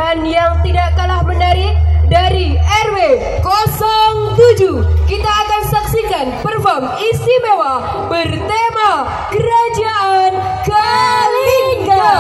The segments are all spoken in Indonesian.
Dan yang tidak kalah menarik, dari RW 07 kita akan saksikan perform istimewa bertema Kerajaan Kalingga.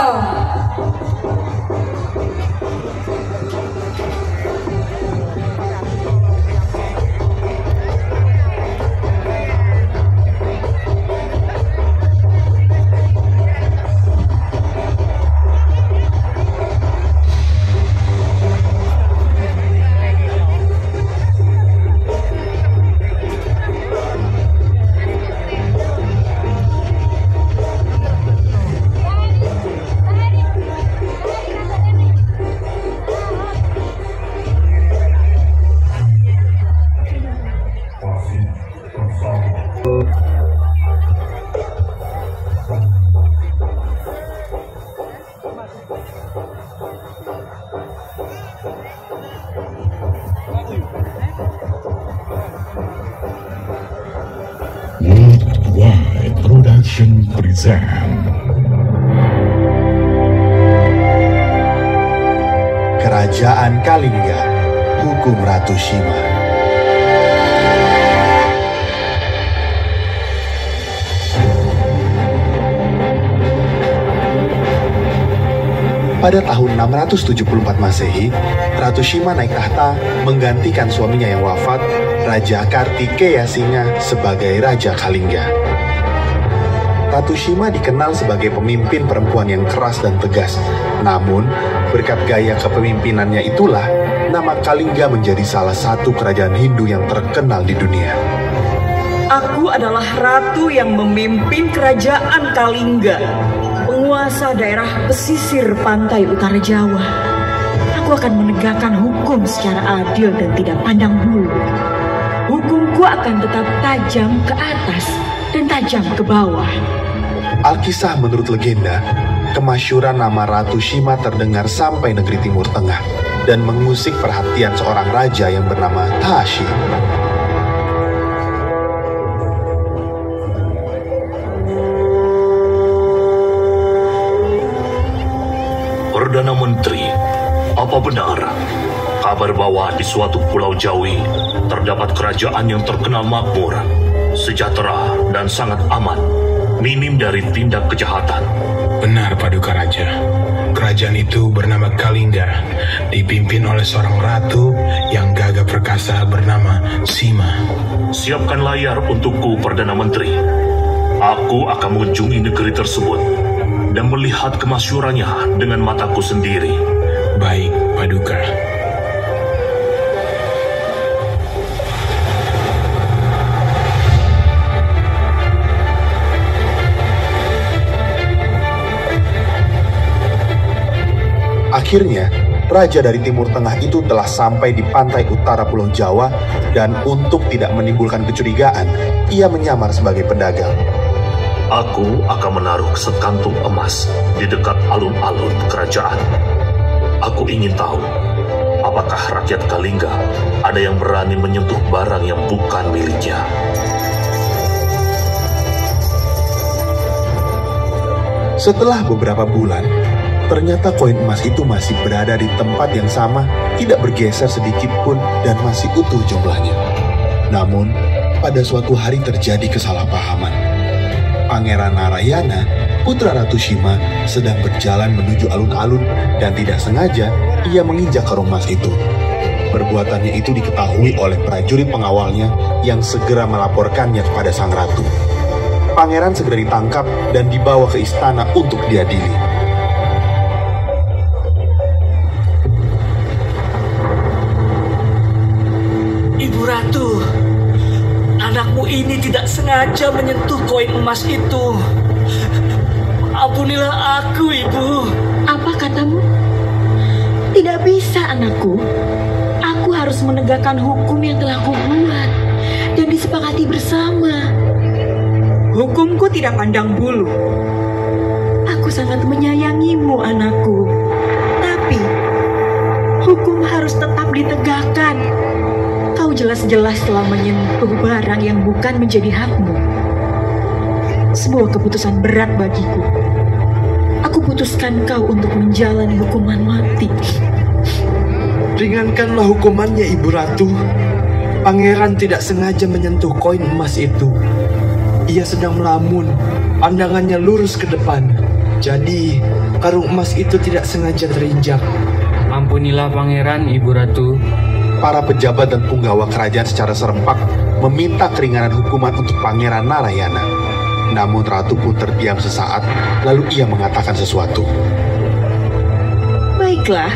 Worldwide Production present Kerajaan Kalingga, Hukum Ratu Shima. Pada tahun 674 Masehi, Ratu Shima naik tahta menggantikan suaminya yang wafat, Raja Kartikeya Singa, sebagai Raja Kalingga. Ratu Shima dikenal sebagai pemimpin perempuan yang keras dan tegas. Namun, berkat gaya kepemimpinannya itulah, nama Kalingga menjadi salah satu kerajaan Hindu yang terkenal di dunia. Aku adalah ratu yang memimpin kerajaan Kalingga, penguasa daerah pesisir pantai utara Jawa. Aku akan menegakkan hukum secara adil dan tidak pandang bulu. Hukumku akan tetap tajam ke atas dan tajam ke bawah. Alkisah menurut legenda, kemasyuran nama Ratu Shima terdengar sampai negeri Timur Tengah dan mengusik perhatian seorang raja yang bernama Tashi. Perdana Menteri, apa benar kabar bahwa di suatu pulau Jawi terdapat kerajaan yang terkenal makmur, sejahtera, dan sangat aman, minim dari tindak kejahatan? Benar, Paduka Raja. Kerajaan itu bernama Kalingga, dipimpin oleh seorang ratu yang gagah perkasa bernama Shima. Siapkan layar untukku, Perdana Menteri. Aku akan mengunjungi negeri tersebut dan melihat kemasyurannya dengan mataku sendiri. Baik, Paduka. Akhirnya, raja dari Timur Tengah itu telah sampai di pantai utara Pulau Jawa dan untuk tidak menimbulkan kecurigaan, ia menyamar sebagai pedagang. Aku akan menaruh sekantung emas di dekat alun-alun kerajaan. Aku ingin tahu, apakah rakyat Kalingga ada yang berani menyentuh barang yang bukan miliknya. Setelah beberapa bulan, ternyata koin emas itu masih berada di tempat yang sama, tidak bergeser sedikit pun, dan masih utuh jumlahnya. Namun, pada suatu hari terjadi kesalahpahaman. Pangeran Narayana, putra Ratu Shima, sedang berjalan menuju alun-alun dan tidak sengaja ia menginjak karung emas itu. Perbuatannya itu diketahui oleh prajurit pengawalnya yang segera melaporkannya kepada sang ratu. Pangeran segera ditangkap dan dibawa ke istana untuk diadili. Ibu Ratu, anakmu ini tidak sengaja menyentuh koin emas itu. Ampunilah aku, Ibu. Apa katamu? Tidak bisa, anakku. Aku harus menegakkan hukum yang telah kubuat dan disepakati bersama. Hukumku tidak pandang bulu. Aku sangat menyayangimu, anakku. Tapi, hukum harus tetap ditegakkan. Kau jelas-jelas telah menyentuh barang yang bukan menjadi hakmu. Sebuah keputusan berat bagiku. Aku putuskan kau untuk menjalani hukuman mati. Ringankanlah hukumannya, Ibu Ratu. Pangeran tidak sengaja menyentuh koin emas itu. Ia sedang melamun, pandangannya lurus ke depan. Jadi, karung emas itu tidak sengaja terinjak. Ampunilah Pangeran, Ibu Ratu. Para pejabat dan punggawa kerajaan secara serempak meminta keringanan hukuman untuk Pangeran Narayana. Namun Ratu pun terdiam sesaat, lalu ia mengatakan sesuatu. Baiklah,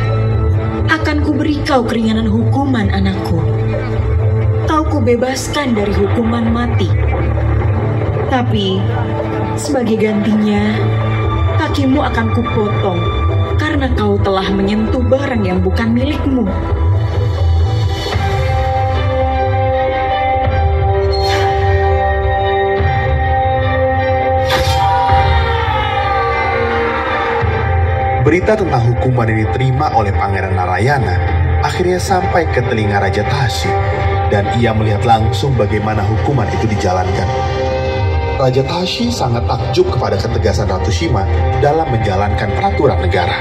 akan kuberi kau keringanan hukuman, anakku. Kau kubebaskan dari hukuman mati. Tapi, sebagai gantinya, kakimu akan kupotong karena kau telah menyentuh barang yang bukan milikmu. Berita tentang hukuman yang diterima oleh Pangeran Narayana akhirnya sampai ke telinga Raja Tahashi, dan ia melihat langsung bagaimana hukuman itu dijalankan. Raja Tahashi sangat takjub kepada ketegasan Ratu Shima dalam menjalankan peraturan negara.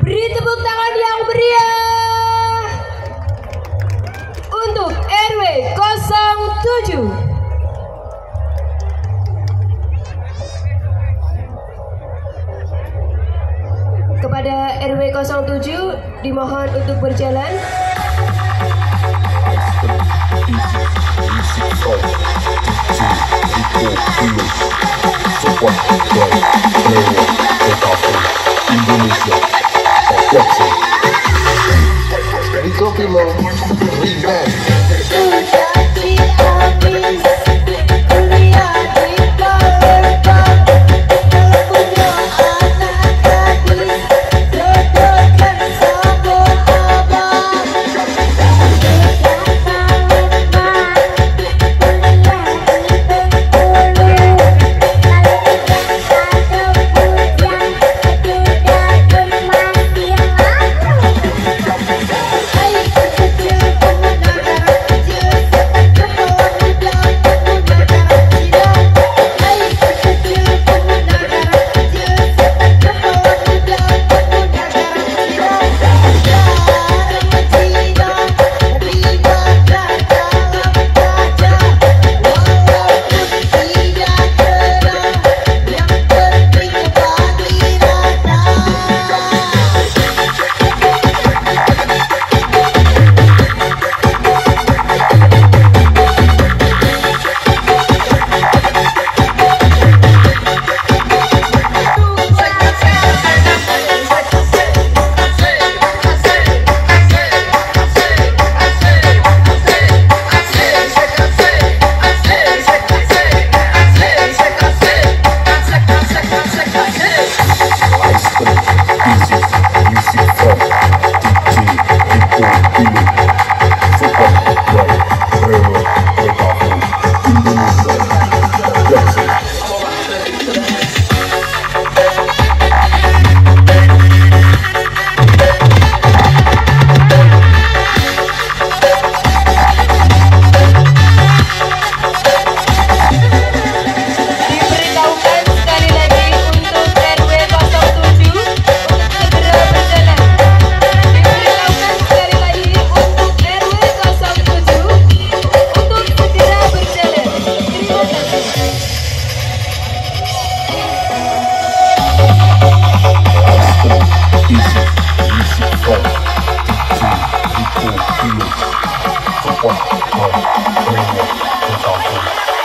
Beri tepuk tangan yang meriah. 07. Kepada RW 07 dimohon untuk berjalan. Rico Kilo Remix.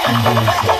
Indonesia.